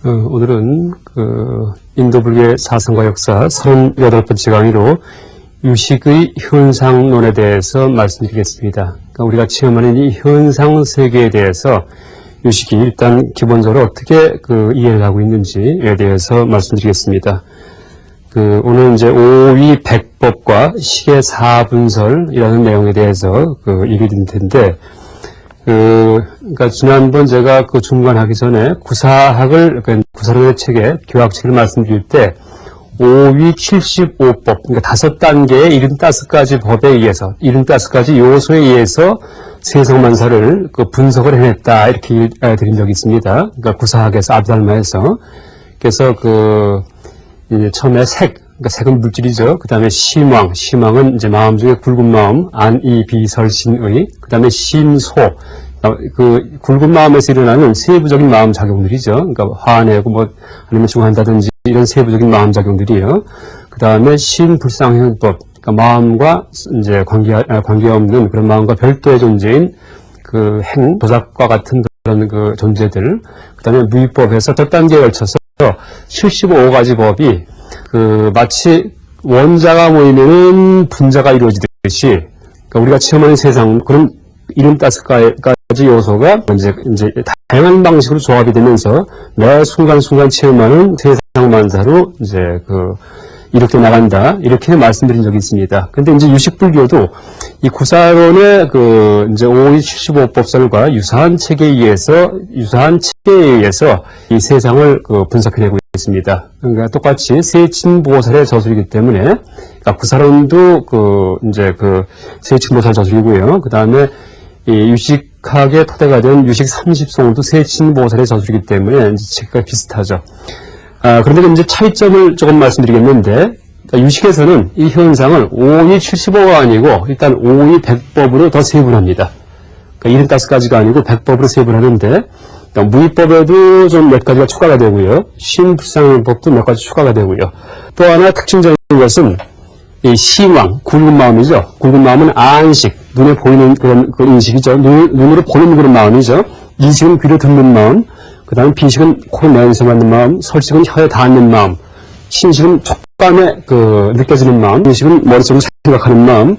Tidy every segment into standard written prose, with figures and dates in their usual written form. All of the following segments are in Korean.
오늘은 인도불교의 사상과 역사 38번째 강의로 유식의 현상론에 대해서 말씀드리겠습니다. 그러니까 우리가 체험하는 이 현상 세계에 대해서 유식이 일단 기본적으로 어떻게 이해를 하고 있는지에 대해서 말씀드리겠습니다. 오늘 이제 오위 백법과 식의 사분설이라는 내용에 대해서 얘기 드릴 텐데, 그러니까 지난번 제가 중간하기 전에 구사학을, 구사론의 책에 교학책을 말씀드릴 때, 5위 75법, 그러니까 5단계의 75가지 법에 의해서, 75가지 요소에 의해서 세상만사를 분석을 해냈다, 이렇게 드린 적이 있습니다. 그러니까 구사학에서, 아비달마에서. 그래서 이제 처음에 그러니까 색은 물질이죠. 그 다음에 심왕은 이제 마음 중에 굵은 마음, 안이비설신의, 그 다음에 심소, 굵은 마음에서 일어나는 세부적인 마음 작용들이죠. 그러니까 화내고 아니면 중한다든지 이런 세부적인 마음 작용들이요. 그 다음에 신불상행법, 그러니까 마음과 이제 관계없는 그런 마음과 별도의 존재인 도작과 같은 그런 존재들. 그 다음에 무위법에서 몇 단계에 걸쳐서 75가지 법이 마치 원자가 모이면은 분자가 이루어지듯이, 그러니까 우리가 체험하는 세상, 그런 75가지 요소가 이제 다양한 방식으로 조합이 되면서 매 순간순간 체험하는 세상 만사로 이제 이렇게 나간다, 이렇게 말씀드린 적이 있습니다. 근데 이제 유식불교도 이 구사론의 이제 5위 75법설과 유사한 책에 의해서 이 세상을 분석해내고 있습니다. 그러니까 똑같이 세친보살의 저술이기 때문에, 그러니까 구사론도 이제 세친보살 저술이고요. 그 다음에 이 유식학의 토대가 된 유식 30송도 세친보살의 저술이기 때문에 이제 책과 비슷하죠. 그런데 이제 차이점을 조금 말씀드리겠는데, 그러니까 유식에서는 이 현상을 5위 75가 아니고 일단 5위 100법으로 더 세분합니다. 그러니까 75가지가 아니고 100법으로 세분하는데, 그러니까 무위법에도 좀 몇 가지가 추가가 되고요. 신불상법도 몇 가지 추가가 되고요. 또 하나 특징적인 것은 이 심왕, 굵은 마음이죠. 굵은 마음은 안식, 눈에 보이는 그런 인식이죠. 눈으로 보는 그런 마음이죠. 이식은 귀로 듣는 마음, 그 다음에 비식은 코로 내에서 맞는 마음, 설식은 혀에 닿는 마음, 신식은 촉감에 느껴지는 마음, 인식은 머릿속으로 생각하는 마음.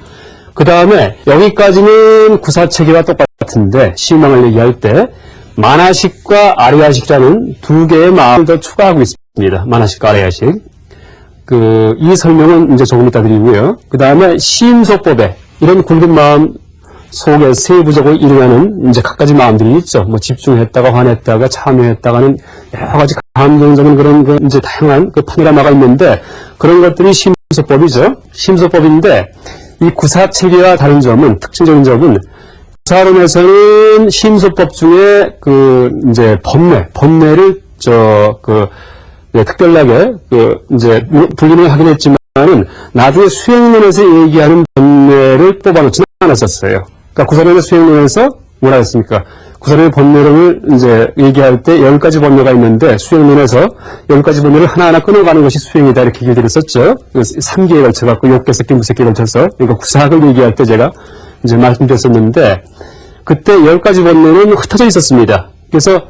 그 다음에 여기까지는 구사체계와 똑같은데, 심왕을 얘기할 때 만화식과 아리야식이라는 두 개의 마음을 더 추가하고 있습니다. 만화식과 아리야식. 이 설명은 이제 조금 이따 드리고요. 그 다음에 심소법에 이런 굵은 마음 속에 세부적으로 일어나는 이제 각가지 마음들이 있죠. 집중했다가 화냈다가 참여했다가는 여러 가지 감정적인 그런 이제 다양한 파노라마가 있는데, 그런 것들이 심소법이죠. 심소법인데 이 구사체계와 다른 점은, 특징적인 점은, 구사론에서는 심소법 중에 이제 법례를 특별하게 이제 분류를 하긴 했지만은 나중에 수행론에서 얘기하는 법례를 뽑아놓지는 않았었어요. 그러니까 구사론의 수행론에서 뭐라 했습니까? 구사론의 법례를 이제 얘기할 때 10가지 법례가 있는데, 수행론에서 10가지 법례를 하나하나 끊어가는 것이 수행이다, 이렇게 얘기를 했었죠. 3기에 걸쳐갖고 6개, 새끼, 무새끼에 걸쳐서. 그러니까 구사학을 얘기할 때 제가 이제 말씀드렸었는데, 그때 10가지 법례는 흩어져 있었습니다. 그래서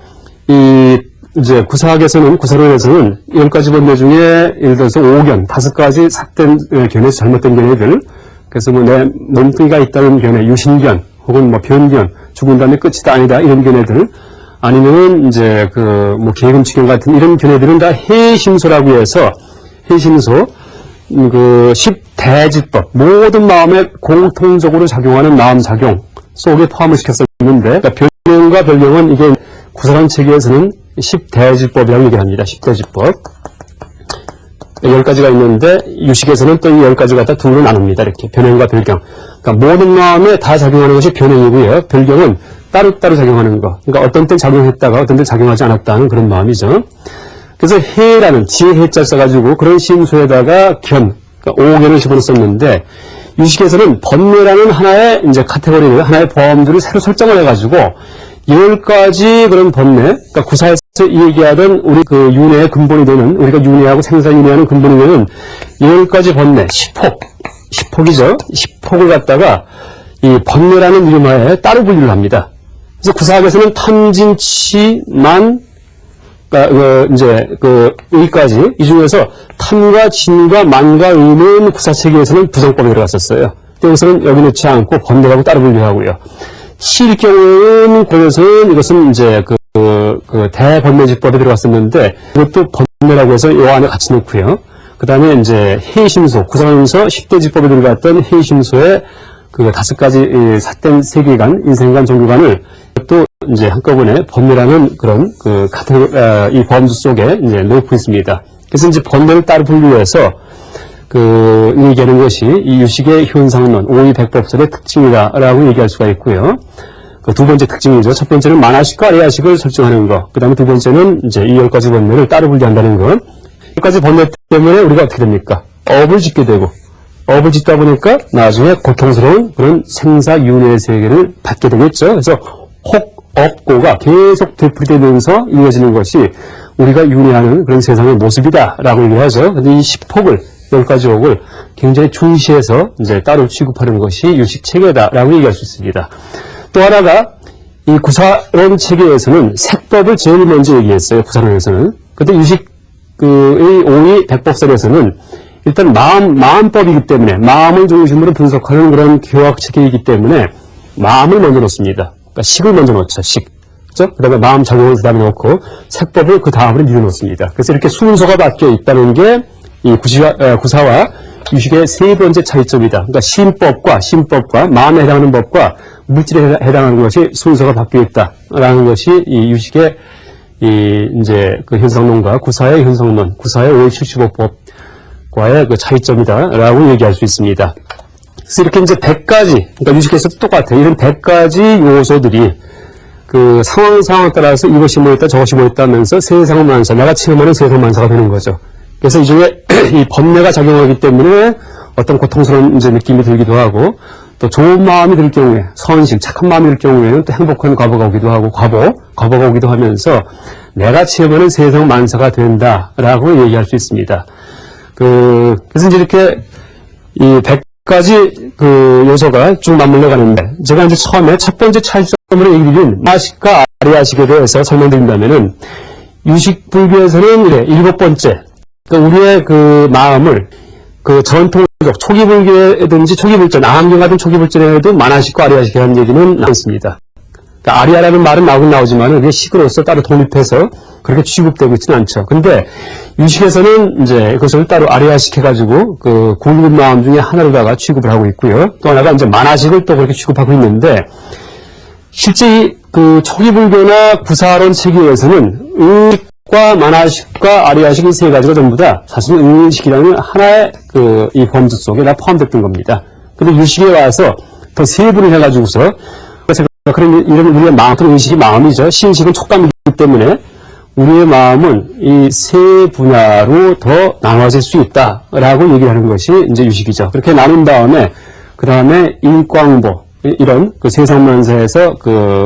이제 구사학에서는, 구사론에서는 10가지 법례 중에 예를 들어서 5견, 5가지 삭된 견해에서 잘못된 견해들, 그래서 내 몸뚱이가 있다는 견해, 유신견, 혹은 변견, 죽은 다음에 끝이다 아니다, 이런 견해들, 아니면 이제 계금치견 같은 이런 견해들은 다 해심소라고 해서, 해심소, 10대지법, 모든 마음에 공통적으로 작용하는 마음 작용 속에 포함을 시켰었는데, 그러니까 변경과 변경은 이게 구사론 체계에서는 10대지법이라고 얘기를 합니다. 10대지법. 10가지가 있는데, 유식에서는 또 이 10가지 갖다 둘로 나눕니다. 이렇게. 변형과 변경. 그러니까 모든 마음에 다 작용하는 것이 변형이고요. 변경은 따로따로 작용하는 거. 그러니까 어떤 때 작용했다가 어떤 때 작용하지 않았다는 그런 마음이죠. 그래서 해라는, 지혜 해자 써가지고 그런 심소에다가 그러니까 5견을 집어넣었는데, 유식에서는 법례라는 하나의 이제 카테고리를, 하나의 범주를 새로 설정을 해가지고 10가지 그런 법례, 그러니까 구사에서 얘기하던 우리 윤회의 근본이 되는, 우리가 윤회하고 생사윤회하는 근본이 되는 10가지 법례, 10폭이죠. 10폭을 갖다가 이 법례라는 이름하에 따로 분류를 합니다. 그래서 구사학에서는 탐진치만 여기까지, 이 중에서 탐과 진과 만과 의는 구사체계에서는 부정법이 들어갔었어요. 여기서는 여기 넣지 않고 번뇌라고 따로 분류하고요. 실 경우에는 그것은 이것은 이제 대번뇌지법에 들어갔었는데, 이것도 번뇌라고 해서 요 안에 같이 넣고요. 그 다음에 이제 해심소, 구성하면서 10대 지법에 들어갔던 해심소의 그 5가지 삿된 세계관, 인생관, 종교관을 또 이제 한꺼번에 번뇌라는 그런 이 범주 속에 이제 넣고 있습니다. 그래서 이제 번뇌를 따로 분류해서 얘기하는 것이 이 유식의 현상론, 오이백법설의 특징이다라고 얘기할 수가 있고요. 두 번째 특징이죠. 첫 번째는 만화식과 아리아식을 설정하는 것. 그 다음에 두 번째는 이제 이 10가지 번뇌를 따로 분류한다는 것. 10가지 번뇌 때문에 우리가 어떻게 됩니까? 업을 짓게 되고, 업을 짓다 보니까 나중에 고통스러운 그런 생사윤회의 세계를 받게 되겠죠. 그래서 혹업고가 계속 되풀이되면서 이루어지는 것이 우리가 윤회하는 그런 세상의 모습이다라고 얘기하죠. 근데 이 10혹을 10가지 혹을 굉장히 중시해서 이제 따로 취급하는 것이 유식 체계다라고 얘기할 수 있습니다. 또 하나가 이 구사론 체계에서는 색법을 제일 먼저 얘기했어요. 구사론에서는. 근데 유식의 오이 백법설에서는 일단 마음법이기 때문에 마음을 중심으로 분석하는 그런 교학 체계이기 때문에 마음을 먼저 놓습니다. 그러니까 식을 먼저 놓죠. 식. 그죠? 그 다음에 마음 작용을 그 다음에 놓고 색법을 그 다음으로 밀어 놓습니다. 그래서 이렇게 순서가 바뀌어 있다는 게 이 구사와 유식의 세 번째 차이점이다. 그러니까 심법과 마음에 해당하는 법과 물질에 해당하는 것이 순서가 바뀌어 있다라는 것이 이 유식의 이제 현상론과 구사의 현상론, 구사의 575법과의 차이점이다라고 얘기할 수 있습니다. 그래서 이렇게 이제 100가지, 그러니까 유식에서도 똑같아요. 이런 100가지 요소들이 상황에 따라서 이것이 뭐였다, 저것이 뭐였다 하면서 세상만사, 내가 체험하는 세상만사가 되는 거죠. 그래서 이 중에 이 번뇌가 작용하기 때문에 어떤 고통스러운 이제 느낌이 들기도 하고, 또 좋은 마음이 들 경우에, 선식, 착한 마음이 들 경우에는 또 행복한 과보가 오기도 하고, 과보가 오기도 하면서 내가 체험하는 세상 만사가 된다라고 얘기할 수 있습니다. 그래서 이제 이렇게 이 100가지 요소가 쭉 맞물려 가는데, 제가 이제 처음에 첫 번째 차이점으로 얘기드린 마식과 아리아식에 대해서 설명드린다면은, 유식 불교에서는 이래, 7번째, 그러니까 우리의 마음을 전통적 초기 불교든지 초기 불전, 아함경 같은 초기 불전에도 만화식과 아리아식이라는 얘기는 나왔습니다. 그러니까 아리아라는 말은 나오긴 나오지만 그게 식으로서 따로 독립해서 그렇게 취급되고 있지는 않죠. 근데 유식에서는 이제 그것을 따로 아리아식 해가지고 고급 마음 중에 하나로다가 취급을 하고 있고요. 또 하나가 이제 만화식을 또 그렇게 취급하고 있는데, 실제 초기 불교나 구사론 체계에서는 의식과 만화식과 아리아식 이 세 가지가 전부 다 사실은 의식이라는 하나의 이 범주 속에 다 포함됐던 겁니다. 근데 유식에 와서 더 세분을 해가지고서, 그런 이런 우리의 마음, 의식이 마음이죠. 신식은 촉감이기 때문에 우리의 마음은 이 세 분야로 더 나눠질 수 있다라고 얘기를 하는 것이 이제 유식이죠. 그렇게 나눈 다음에 그 다음에 일광보, 이런 세상만사에서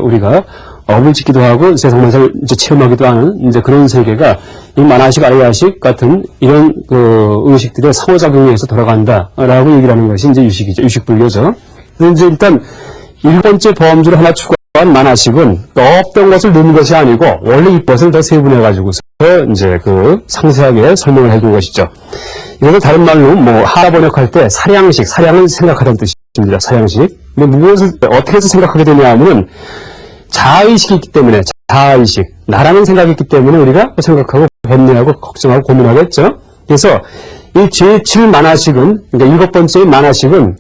우리가 업을 짓기도 하고 세상만사를 이제 체험하기도 하는 이제 그런 세계가 이 만화식, 아리아식 같은 이런 의식들의 상호작용에 의해서 돌아간다라고 얘기를 하는 것이 이제 유식이죠. 유식불교죠. 그래서 이제 일단 1번째 범주를 하나 추가한 만화식은 없던 것을 넣는 것이 아니고 원래 이 것을 더 세분해가지고서 이제 상세하게 설명을 해준 것이죠. 이것을 다른 말로 하나 번역할 때 사량은 생각하다는 뜻입니다. 사량식. 근데 무엇을 어떻게 해서 생각하게 되냐 하면 자아의식이 있기 때문에, 자아의식, 나라는 생각이 있기 때문에 우리가 생각하고 번뇌하고 걱정하고 고민하겠죠. 그래서 이 제7 만화식은, 그러니까 7번째 만화식은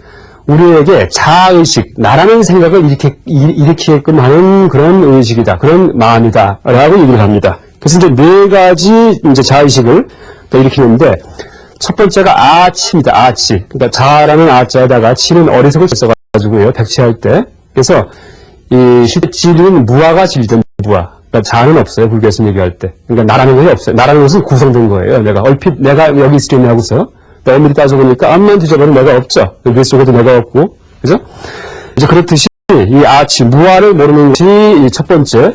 우리에게 자아의식, 나라는 생각을 일으키게끔 하는 그런 의식이다, 그런 마음이다 라고 얘기를 합니다. 그래서 이제 4가지 이제 자아의식을 일으키는데, 첫 번째가 아치입니다. 아치. 그러니까 자라는 아자에다가 치는 어리석을 써가지고요, 백치할 때. 그래서 이 진리는 무아가 진리죠. 무아. 그러니까 자는 없어요. 불교에서 얘기할 때. 그러니까 나라는 것이 없어요. 나라는 것은 구성된 거예요. 내가 여기 있으려니 하고서 엄밀히 따져보니까 앞만 뒤져보면 내가 없죠. 뇌 속에도 내가 없고, 그죠? 이제 그렇듯이 이 아치 무아를 모르는 것이 이 첫 번째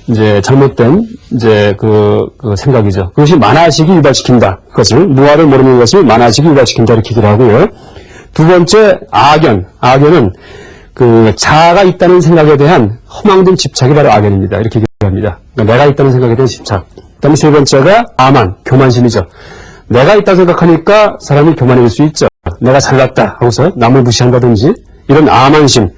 이제 잘못된 이제 생각이죠. 그것이 만화식이 유발시킨다. 그것을 무아를 모르는 것을 만화식이 유발시킨다 이렇게 얘기를 하고요. 두 번째 악연은 그 자아가 있다는 생각에 대한 허망된 집착이 바로 악연입니다. 이렇게 얘기합니다. 그러니까 내가 있다는 생각에 대한 집착. 그다음에 세 번째가 아만, 교만심이죠. 내가 있다고 생각하니까 사람이 교만해질 수 있죠. 내가 잘났다 하고서 남을 무시한다든지 이런 아만심.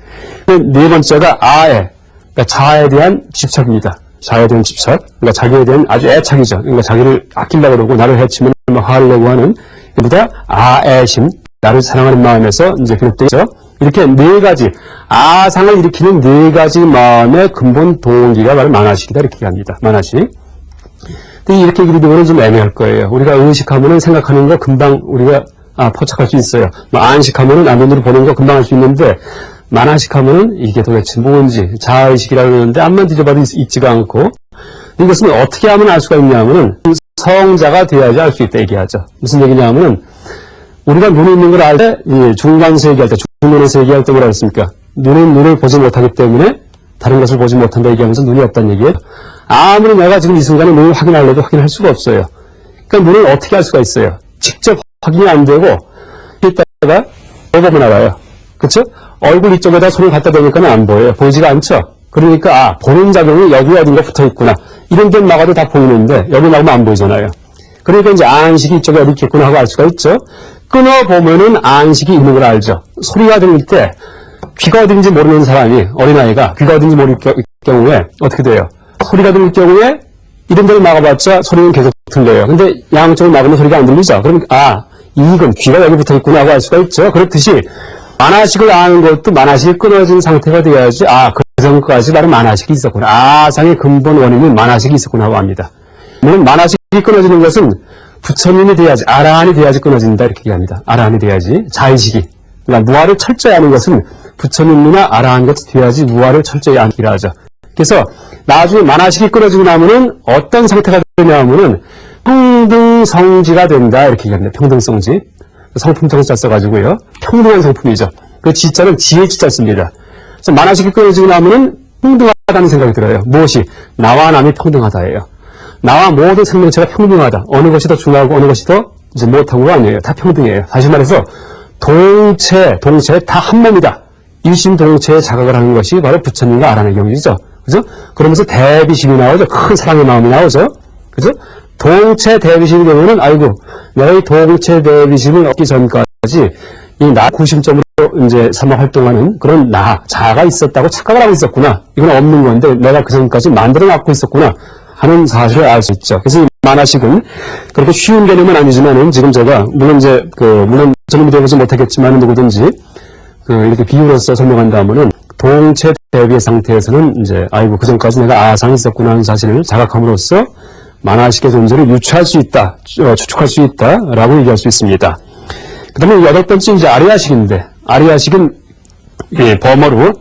네 번째가 아애, 그러니까 자아에 대한 집착입니다. 자아에 대한 집착. 그러니까 자기에 대한 아주 애착이죠. 그러니까 자기를 아끼려고 그러고 나를 해치면 화를 내고 하는 이보다 아애심, 나를 사랑하는 마음에서 이제 비롯되죠. 이렇게 네 가지, 아상을 일으키는 네 가지 마음의 근본 동기가 바로 만화식이다. 이렇게 얘기합니다. 만화식. 근데 이렇게 얘기를 들으면 좀 애매할 거예요. 우리가 의식하면은 생각하는 거 금방 우리가 포착할 수 있어요. 안식하면은 안면으로 보는 거 금방 할 수 있는데, 만화식하면은 이게 도대체 뭔지, 자아의식이라고 그러는데 앞만 뒤져봐도 있지가 않고, 이것은 어떻게 하면 알 수가 있냐면은 성자가 돼야지 알 수 있다 얘기하죠. 무슨 얘기냐면은 우리가 눈이 있는 걸 알 때, 중간세 얘기할 때, 중눈에서 얘기할 때 뭐라 그랬습니까? 눈은 눈을 보지 못하기 때문에 다른 것을 보지 못한다 얘기하면서 눈이 없다는 얘기예요. 아무리 내가 지금 이 순간에 눈을 확인하려도 확인할 수가 없어요. 그러니까 눈을 어떻게 할 수가 있어요? 직접 확인이 안 되고 이따가 오버가 나와요. 그렇죠? 얼굴 이쪽에다 손을 갖다 대니까 안 보여요. 보이지가 않죠? 그러니까 보는 작용이 여기 어딘가 붙어 있구나. 이런 데 막아도 다 보이는데 여기 나오면 안 보이잖아요. 그러니까 이제 안식이 이쪽에 어디 있겠구나 하고 알 수가 있죠. 끊어보면은 안식이 있는 걸 알죠. 소리가 들릴 때 귀가 어딘지 모르는 사람이, 어린아이가 귀가 어딘지 모를 경우에 어떻게 돼요? 소리가 들릴 경우에 이런 데를 막아봤자 소리는 계속 들려요. 근데 양쪽을 막으면 소리가 안 들리죠. 그럼 이건 귀가 여기 붙어 있구나 하고 알 수가 있죠. 그렇듯이 만화식을 아는 것도 만화식이 끊어진 상태가 돼야지 그 전까지 바로 만화식이 있었구나. 아상의 근본 원인은 만화식이 있었구나 하고 합니다. 물론 만화식이 끊어지는 것은 부처님이 돼야지, 아라한이 돼야지 끊어진다 이렇게 얘기합니다. 아라한이 돼야지, 자의식이. 그러니까 무아를 철저히 아는 것은 부처님이나 아라한 것이 돼야지 무아를 철저히 아니라 하죠. 그래서 나중에 만화식이 끊어지고 나면은 어떤 상태가 되냐면은 평등성지가 된다 이렇게 얘기합니다. 평등성지. 성품 정자 써가지고요. 평등한 성품이죠. 그 지자는 지혜 지자 씁니다. 그래서 만화식이 끊어지고 나면은 평등하다는 생각이 들어요. 무엇이? 나와 남이 평등하다예요. 나와 모든 생명체가 평등하다. 어느 것이 더 중요하고 어느 것이 더 이제 못하고가 아니에요. 다 평등해요. 다시 말해서 동체 다 한 몸이다. 일심동체에 자각을 하는 것이 바로 부처님과 아라한의 경지죠. 그죠? 그러면서 대비심이 나오죠. 큰 사랑의 마음이 나오죠. 그죠? 동체 대비심의 경우는 내가 이 동체 대비심을 얻기 전까지 이 나 구심점으로 이제 삼아 활동하는 그런 자아가 있었다고 착각을 하고 있었구나. 이건 없는 건데 내가 그 전까지 만들어 놨고 있었구나 하는 사실을 알 수 있죠. 그래서 이 만화식은 그렇게 쉬운 개념은 아니지만은 지금 제가 물론 저는 되어보지 못하겠지만 누구든지 이렇게 비유로서 설명한다면은 동체 대비의 상태에서는 이제 그 전까지 내가 아상이 있었구나 하는 사실을 자각함으로써 만화식의 존재를 유추할 수 있다, 추측할 수 있다라고 얘기할 수 있습니다. 그 다음에 여덟 번째 이제 아리아식인데, 아리아식은 범어로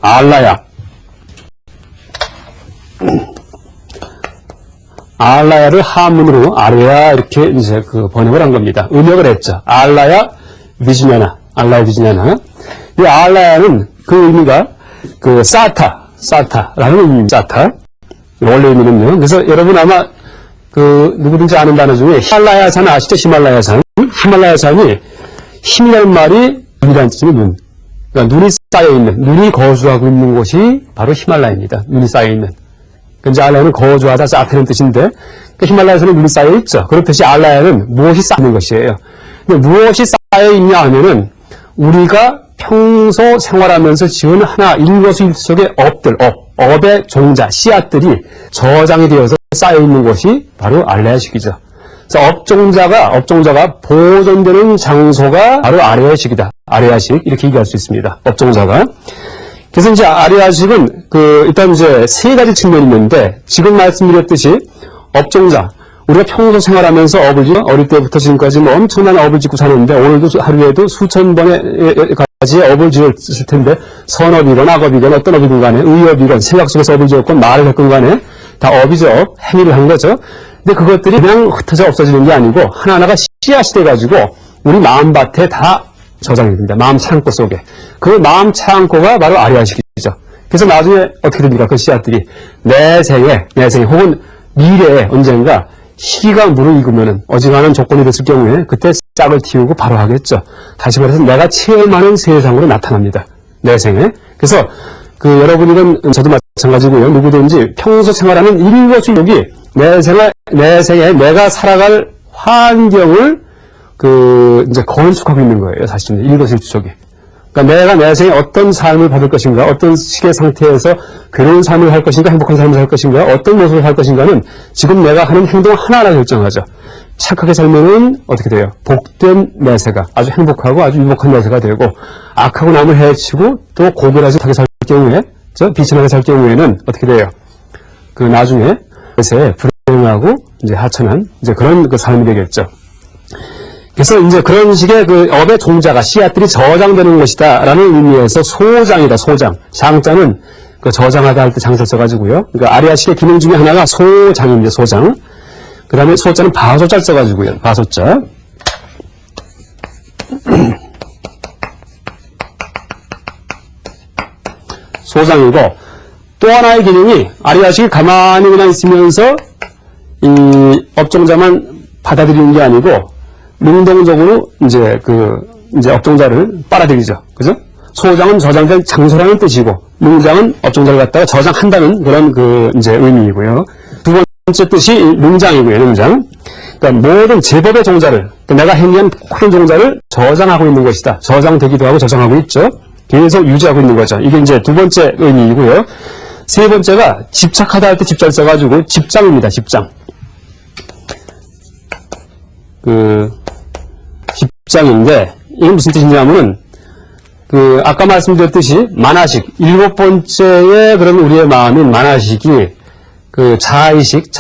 알라야를 한문으로 아리아 이렇게 이제 번역을 한 겁니다. 음역을 했죠. 알라야 비즈냐나. 이 알라야는 그 의미가 사타라는 의미입니다. 사타. 원래 의미는요. 그래서 여러분 아마 누구든지 아는 단어 중에 히말라야산 아시죠? 히말라야산이 힘이라는 말이 눈이라는 뜻이면 눈. 그러니까 눈이 쌓여있는, 눈이 거주하고 있는 곳이 바로 히말라야입니다. 눈이 쌓여있는. 그러니까 알라야는 거주하다, 사타는 뜻인데, 히말라야산은 눈이 쌓여있죠. 그렇듯이 알라야는 무엇이 쌓여있는 것이에요. 근데 무엇이 쌓여있냐 하면은, 우리가 평소 생활하면서 지은 일거수일투족의 업의 종자, 씨앗들이 저장이 되어서 쌓여있는 것이 바로 알라야식이죠. 그래서 업종자가 보존되는 장소가 바로 아리아식이다. 아리아식 이렇게 얘기할 수 있습니다. 업종자가. 그래서 이제 아리아식은 일단 이제 세 가지 측면이 있는데 지금 말씀드렸듯이 업종자 우리가 평소 생활하면서 업을 짓고 어릴 때부터 지금까지 엄청난 업을 짓고 사는데 오늘도 하루에도 수천 번의 가지의 업을 지었을 텐데 선업이건 악업이건 어떤 업이건 간에 의업이건 생각 속에서 업을 지었건 말을 했건 간에 다 업이죠. 행위를 한 거죠. 근데 그것들이 그냥 흩어져 없어지는 게 아니고 하나하나가 씨앗이 돼가지고 우리 마음밭에 다 저장이 됩니다. 마음 창고 속에. 그 마음 창고가 바로 아리아식이죠. 그래서 나중에 어떻게 됩니까? 그 씨앗들이 내 생에 혹은 미래에 언젠가 시기가 무르익으면은 어지간한 조건이 됐을 경우에 그때 싹을 틔우고 바로 하겠죠. 다시 말해서 내가 체험하는 세상으로 나타납니다. 내생에. 그래서 여러분이건 저도 마찬가지고요. 누구든지 평소 생활하는 일거수일투족이 내생에 내가 살아갈 환경을 이제 건축하고 있는 거예요. 사실은 일거수일투족이. 그러니까 내가 내생에 어떤 삶을 받을 것인가, 어떤 식의 상태에서 괴로운 삶을 할 것인가, 행복한 삶을 살 것인가, 어떤 모습을 할 것인가는 지금 내가 하는 행동 하나하나 결정하죠. 착하게 살면은 어떻게 돼요? 복된 내세가 아주 행복하고 아주 유복한 내세가 되고, 악하고 남을 해치고 또 고결하지 못하게 살 경우에, 비천하게 살 경우에는 어떻게 돼요? 나중에 내세에 불행하고 이제 하천한 이제 그런 삶이 되겠죠. 그래서 이제 그런 식의 업의 종자가 씨앗들이 저장되는 것이다 라는 의미에서 소장이다. 소장. 장자는 저장하다 할 때 장자를 써가지고요. 그러니까 아리아식의 기능 중에 하나가 소장입니다. 소장. 그 다음에 소자는 바소자를 써가지고요. 바소자. 소장이고, 또 하나의 기능이 아리아식이 가만히 그냥 있으면서 이 업종자만 받아들이는 게 아니고 능동적으로 이제 업종자를 빨아들이죠. 그죠? 소장은 저장된 장소라는 뜻이고, 능장은 업종자를 갖다가 저장한다는 그런 이제 의미이고요. 두 번째 뜻이 능장이고요. 능장. 그러니까 모든 제법의 종자를, 내가 행위한 모든 종자를 저장하고 있는 것이다. 저장되기도 하고 저장하고 있죠. 계속 유지하고 있는 거죠. 이게 이제 두 번째 의미이고요. 세 번째가 집착하다 할 때 집자를 써가지고 집장입니다. 집장. 집장인데, 이게 무슨 뜻이냐면은, 아까 말씀드렸듯이, 만화식, 일곱 번째의 그런 우리의 마음인 만화식이, 자아의식,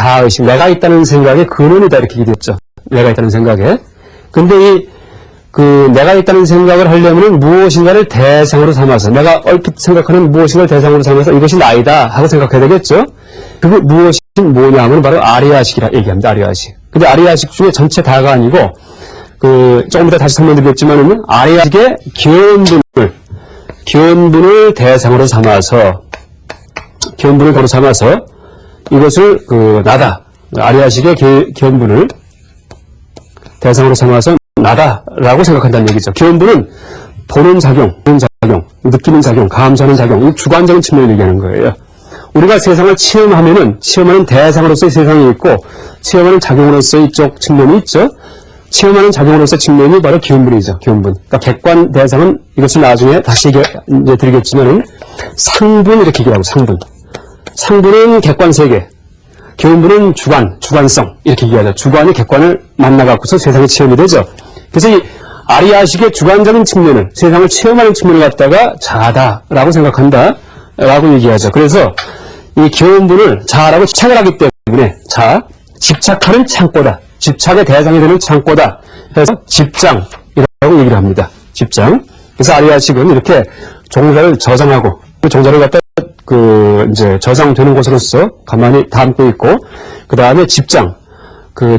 내가 있다는 생각의 근원이다, 이렇게 얘기했죠. 내가 있다는 생각에. 근데 내가 있다는 생각을 하려면은 무엇인가를 대상으로 삼아서, 내가 얼핏 생각하는 무엇인가를 대상으로 삼아서 이것이 나이다 하고 생각해야 되겠죠? 무엇이 뭐냐 하면 바로 아리아식이라 얘기합니다, 아리아식. 근데 아리아식 중에 전체 다가 아니고, 조금 이따 다시 설명드리겠지만은, 아리아식의 기원분을 대상으로 삼아서, 이것을, 나다. 아리아식의 기원분을 대상으로 삼아서 나다라고 생각한다는 얘기죠. 기원분은 보는 작용, 느끼는 작용, 감수하는 작용, 이 주관적인 측면을 얘기하는 거예요. 우리가 세상을 체험하는 대상으로서의 세상이 있고, 체험하는 작용으로서의 이쪽 측면이 있죠. 체험하는 작용으로서의 측면이 바로 기원분이죠. 기원분. 그러니까 객관 대상은 이것을 나중에 다시 이제 드리겠지만은 상분 이렇게 얘기하고 상분. 상분은 객관 세계. 기원분은 주관성 이렇게 얘기하죠. 주관이 객관을 만나갖고서 세상의 체험이 되죠. 그래서 이 아리아식의 주관적인 측면을, 세상을 체험하는 측면을 갖다가 자아다라고 생각한다라고 얘기하죠. 그래서 이 기원분을 자아라고 집착을 하기 때문에 집착하는 창고다. 집착의 대상이 되는 창고다. 그래서 집장이라고 얘기를 합니다. 집장. 그래서 아리아식은 이렇게 종자를 저장하고, 그 종자를 갖다 이제 저장되는 곳으로서 가만히 담고 있고, 그 다음에 집장.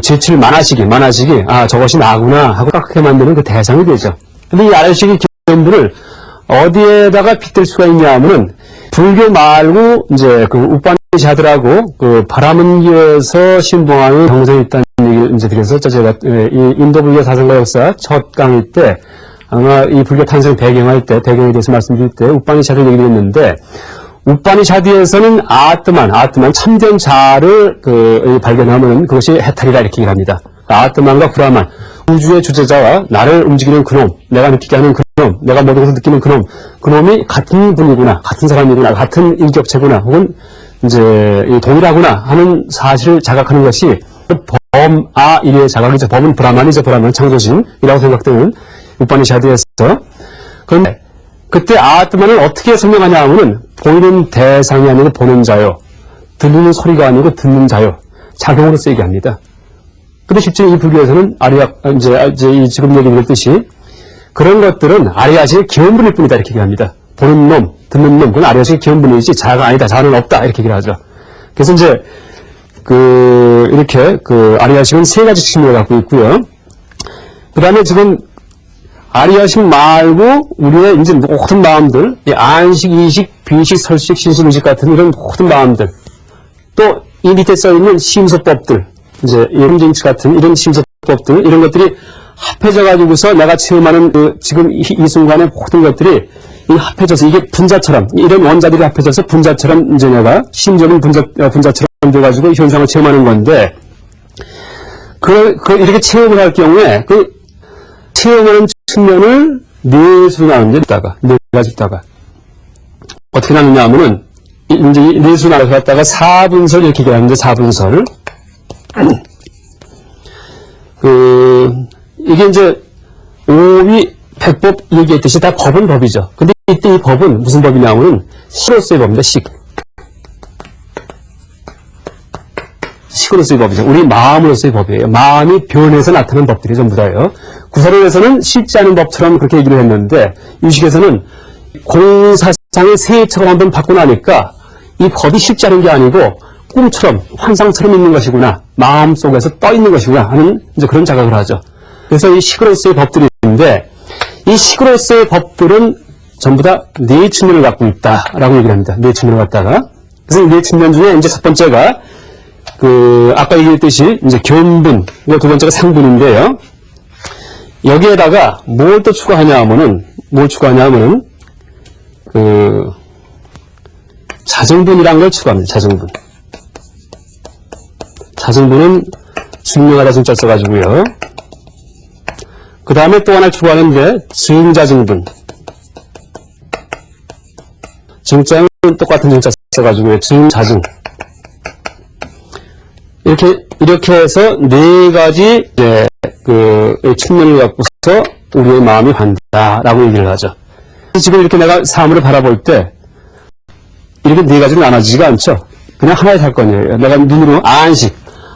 제칠 만화식이, 저것이 나구나 하고 생각하게 만드는 그 대상이 되죠. 근데 이 아리아식의 기원분을 어디에다가 빗댈 수가 있냐 하면은, 불교 말고, 이제 우파니샤드라고, 바라문기에서 신봉하는 정성이 있다는 얘기를 이제 드렸었죠. 제가, 이 인도 불교 사상과 역사 첫 강의 때, 아마 이 불교 탄생 배경에 대해서 말씀드릴 때, 우파니샤드 얘기를 했는데, 우파니샤드에서는 아트만, 참된 자아를 발견하면 그것이 해탈이라 이렇게 얘기를 합니다. 아트만과 브라만, 우주의 주제자와 나를 움직이는 그놈, 내가 느끼게 하는 그놈, 내가 모든 것을 느끼는 그놈이 같은 분이구나, 같은 사람이구나, 같은 인격체구나, 혹은 이제 동일하구나 하는 사실을 자각하는 것이 범아일의 자각이죠. 범은 브라만이죠. 브라만 창조신이라고 생각되는 우파니샤드에서. 그런데 그때 아트만을 어떻게 설명하냐 하면은 보이는 대상이 아니고 보는 자요, 들리는 소리가 아니고 듣는 자요, 작용으로서 얘기합니다. 근데 실제 이 불교에서는 이제 지금 얘기했듯이 그런 것들은 아리아식의 기원분일 뿐이다 이렇게 얘기합니다. 보는 놈, 듣는 놈, 그건 아리아식의 기원분이지 자아가 아니다, 자아는 없다 이렇게 얘기를 하죠. 그래서 이제 이렇게 아리아식은 세 가지 측면을 갖고 있고요. 그 다음에 지금 아리아식 말고 우리의 이제 모든 마음들, 안식, 이식, 비식, 설식, 신식, 의식 같은 이런 모든 마음들, 또 이 밑에 써있는 심소법들, 이제 임진치 같은 이런 심소법들, 이런 것들이 합해져 가지고서 내가 체험하는 지금 이 순간의 모든 것들이 이 합해져서 이게 분자처럼 이런 원자들이 합해져서 분자처럼 이제 내가 심적인 분자처럼 돼가지고 현상을 체험하는 건데 이렇게 체험을 할 경우에 그 체험하는 측면을 네 수로 나누는데 있다가 네 가지 있다가 어떻게 나누냐 하면은 이제 네 수로 나눠서 갖다가 4분설 이렇게 얘기하는데 4분설 이게 이제 오위 백법 얘기했듯이 다 법은 법이죠. 근데 이때 이 법은 무슨 법이냐면은 식으로서의 법입니다. 식으로서의 법이죠. 우리 마음으로서의 법이에요. 마음이 변해서 나타나는 법들이 전부 다예요. 구사론에서는 쉽지 않은 법처럼 그렇게 얘기를 했는데 유식에서는 공사상의 세처럼 한번 받고 나니까 이 법이 쉽지 않은 게 아니고 꿈처럼 환상처럼 있는 것이구나, 마음속에서 떠 있는 것이구나 하는 이제 그런 자각을 하죠. 그래서 이 식으로서의 법들인데 이 식으로서의 법들은 전부 다 네 측면을 갖고 있다라고 얘기를 합니다. 네 측면을 갖다가. 그래서 이 네 측면 중에 이제 첫 번째가 아까 얘기했듯이 이제 견분, 두 번째가 상분인데요. 여기에다가 뭘 또 추가하냐 하면은 자정분이라는 걸 추가합니다. 자정분은 증명하다 증자 써가지고요. 그 다음에 또 하나 추가하는데 증자증분. 증자는 똑같은 증자 써가지고요. 증자증. 이렇게 해서 네 가지 이제 측면을 갖고서 우리의 마음이 간다라고 얘기를 하죠. 지금 이렇게 내가 사물을 바라볼 때 이렇게 네 가지로 나눠지지가 않죠. 그냥 하나의 사건이에요. 내가 눈으로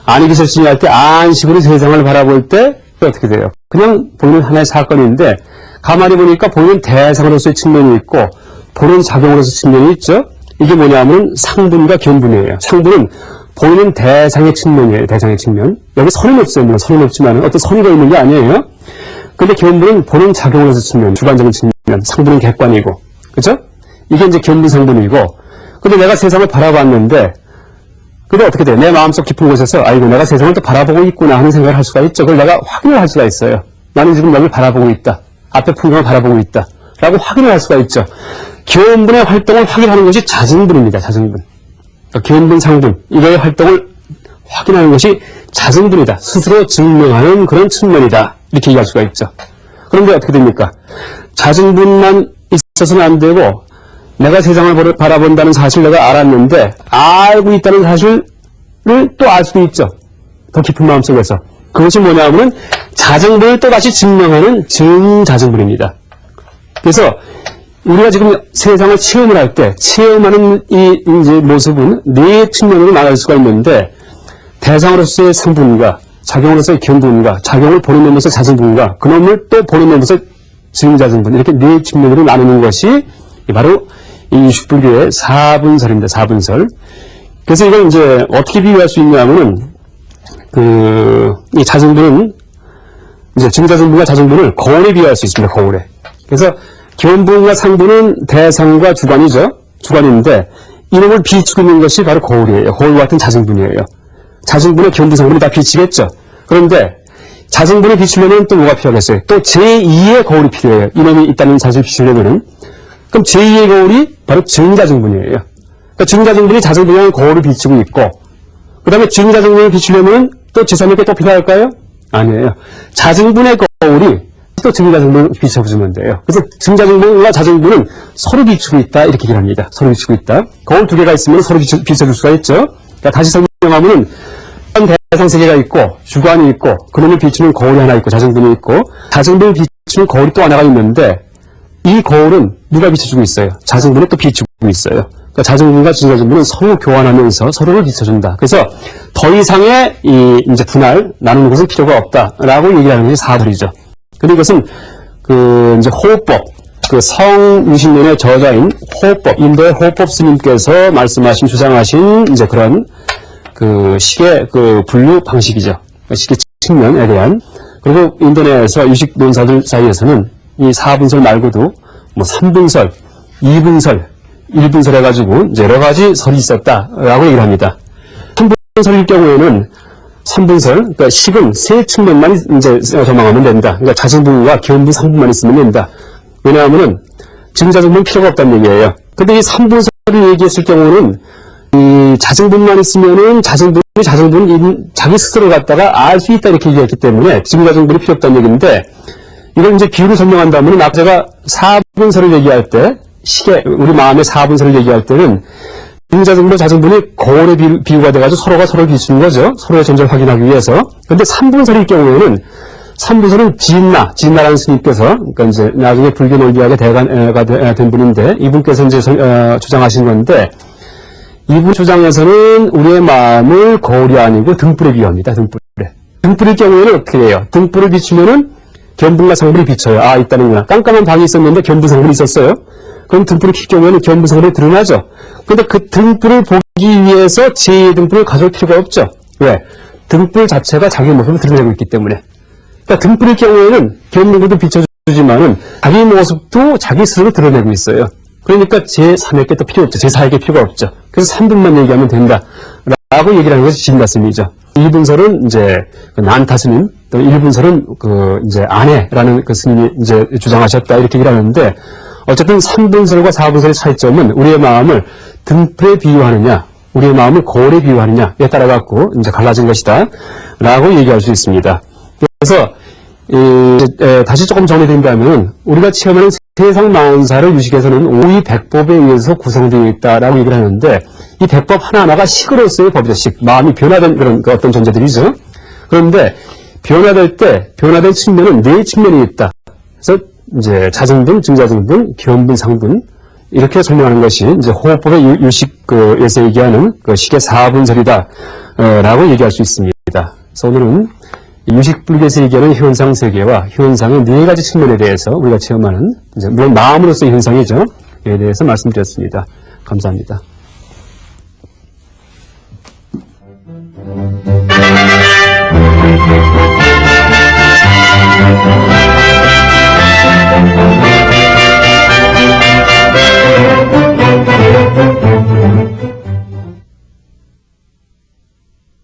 안익이 설신할 때 안식으로 세상을 바라볼 때 어떻게 돼요? 그냥 보이는 하나의 사건인데 가만히 보니까 보이는 대상으로서의 측면이 있고 보는 작용으로서의 측면이 있죠. 이게 뭐냐면 상분과 견분이에요. 상분은 보이는 대상의 측면이에요. 대상의 측면. 여기 선은 없어요. 물론 선은 없지만 어떤 선의가 있는 게 아니에요. 근데 견분은 보는 작용으로서의 측면, 주관적인 측면. 상분은 객관이고. 그죠? 이게 이제 견분 상분이고. 근데 내가 세상을 바라봤는데 근데 어떻게 돼? 내 마음속 깊은 곳에서 아이고 내가 세상을 또 바라보고 있구나 하는 생각을 할 수가 있죠. 그걸 내가 확인을 할 수가 있어요. 나는 지금 여기를 바라보고 있다. 앞에 풍경을 바라보고 있다. 라고 확인을 할 수가 있죠. 견분의 활동을 확인하는 것이 자증분입니다. 자증분. 견분, 상분, 이거의 활동을 확인하는 것이 자증분이다. 스스로 증명하는 그런 측면이다. 이렇게 얘기할 수가 있죠. 그런데 어떻게 됩니까? 자증분만 있어서는 안 되고 내가 세상을 바라본다는 사실을 내가 알았는데 알고 있다는 사실을 또 알 수도 있죠. 더 깊은 마음속에서. 그것이 뭐냐면 자증분을 또다시 증명하는 증자증분입니다. 그래서 우리가 지금 세상을 체험을 할 때 체험하는 이 이제 모습은 네 측면으로 나갈 수가 있는데 대상으로서의 상분과 작용으로서의 견분과 작용을 보는 면에서 자증분과 그놈을 또 보는 면에서 증자증분 이렇게 네 측면으로 나누는 것이 바로 이 유식불교의 4분설입니다. 4분설. 그래서 이걸 이제 어떻게 비유할 수 있냐면은 이 자증분은 이제 증자증분과 자증분을 거울에 비유할 수 있습니다. 거울에. 그래서 견분과 상분은 대상과 주관이죠. 주관인데 이놈을 비추고 있는 것이 바로 거울이에요. 거울 같은 자증분이에요. 자증분의 견분, 상분이 다 비치겠죠. 그런데 자증분을 비추려면 또 뭐가 필요하겠어요? 또 제2의 거울이 필요해요. 이놈이 있다는 사실을 비추려면은. 그럼 제2의 거울이 바로 증자증분이에요. 그러니까 증자증분이 자증분이라는 거울을 비추고 있고 그 다음에 증자증분을 비추려면 또 제3의 게 또 필요할까요? 아니에요. 자증분의 거울이 또 증자증분을 비춰주면 돼요. 그래서 증자증분과 자증분은 서로 비추고 있다 이렇게 얘기를 합니다. 서로 비추고 있다. 거울 두 개가 있으면 서로 비춰줄 수가 있죠. 그러니까 다시 설명하면은 대상 세계가 있고 주관이 있고 그놈을 비추는 거울이 하나 있고 자증분이 있고 자증분을 비추는 거울이 또 하나가 있는데 이 거울은 누가 비춰주고 있어요? 자증분이 또 비추고 있어요. 그러니까 자증분과 증자증분은 서로 교환하면서 서로를 비춰준다. 그래서 더 이상의 이제 분할 나누는 것은 필요가 없다라고 얘기하는 것이 사설이죠. 근데 이것은 이제 호흡법, 성유신론의 저자인 호흡법, 인도의 호흡법 스님께서 말씀하신, 주장하신 이제 그런 식의 분류 방식이죠. 식의 측면에 대한. 그리고 인도 내에서 유식 논사들 사이에서는 이 4분설 말고도 뭐 3분설, 2분설, 1분설 해가지고 이제 여러 가지 설이 있었다라고 얘기를 합니다. 3분설일 경우에는 3분설, 그러니까 식은 세 측면만 이제 전망하면 된다. 그러니까 자증분과 견분, 상분만 있으면 된다. 왜냐하면은 증자증분 필요가 없다는 얘기예요. 근데 이 3분설을 얘기했을 경우는 이 자증분만 있으면은 자증분이 자기 스스로 갖다가 알 수 있다 이렇게 얘기했기 때문에 증자증분이 필요 없다는 얘기인데 이걸 이제 비유로 설명한다면 아까 제가 4분설을 얘기할 때 우리 마음의 4분설을 얘기할 때는 증자증분, 자증분이 거울의 비유가 돼가지고 서로가 서로를 비추는 거죠. 서로의 존재를 확인하기 위해서. 근데 3분설일 경우에는 3분설은 지인나라는 스님께서, 그러니까 이제 나중에 불교 논리학의 대가가 된 분인데, 이분께서 이제 주장하신 건데, 이분 주장에서는 우리의 마음을 거울이 아니고 등불에 비유합니다. 등불일 경우에는 어떻게 해요? 등불을 비추면은 견분과 성불이 비쳐요. 아, 있다는구나. 깜깜한 방이 있었는데 견분 성불이 있었어요. 그럼 등불을 켤 경우에는 견분 성불이 드러나죠. 근데 그 등불을 보기 위해서 제2의 등불을 가져올 필요가 없죠. 왜? 등불 자체가 자기 모습을 드러내고 있기 때문에. 그러니까 등불일 경우에는 견분도 비춰주지만은 자기 모습도 자기 스스로 드러내고 있어요. 그러니까 제3의 게 또 필요 없죠. 제4의 게 필요가 없죠. 그래서 3분만 얘기하면 된다. 라고 얘기를 하는 것이 진다스님이죠. 1분설은 이제 난타 스님, 또 1분설은 이제 아내라는 그 스님이 이제 주장하셨다. 이렇게 얘기를 하는데, 어쨌든 3분설과 4분설의 차이점은 우리의 마음을 등불에 비유하느냐, 우리의 마음을 거울에 비유하느냐에 따라 갖고 이제 갈라진 것이다. 라고 얘기할 수 있습니다. 그래서, 다시 조금 정리된다면, 우리가 체험하는 세상 만사를 유식에서는 오의 백법에 의해서 구성되어 있다라고 얘기를 하는데, 이 백법 하나하나가 식으로서의 법이죠. 식. 마음이 변화된 그런 어떤 존재들이죠. 그런데, 변화될 때, 변화된 측면은 네 측면이 있다. 그래서, 이제, 자증분, 증자증분, 견분, 상분, 이렇게 설명하는 것이, 이제, 호흡법의 유식에서 얘기하는 그 식의 4분설이다. 라고 얘기할 수 있습니다. 그래서 오늘은 유식불교에서 얘기하는 현상 세계와 현상의 네 가지 측면에 대해서 우리가 체험하는, 이제, 물론 마음으로서의 현상이죠. 에 대해서 말씀드렸습니다. 감사합니다.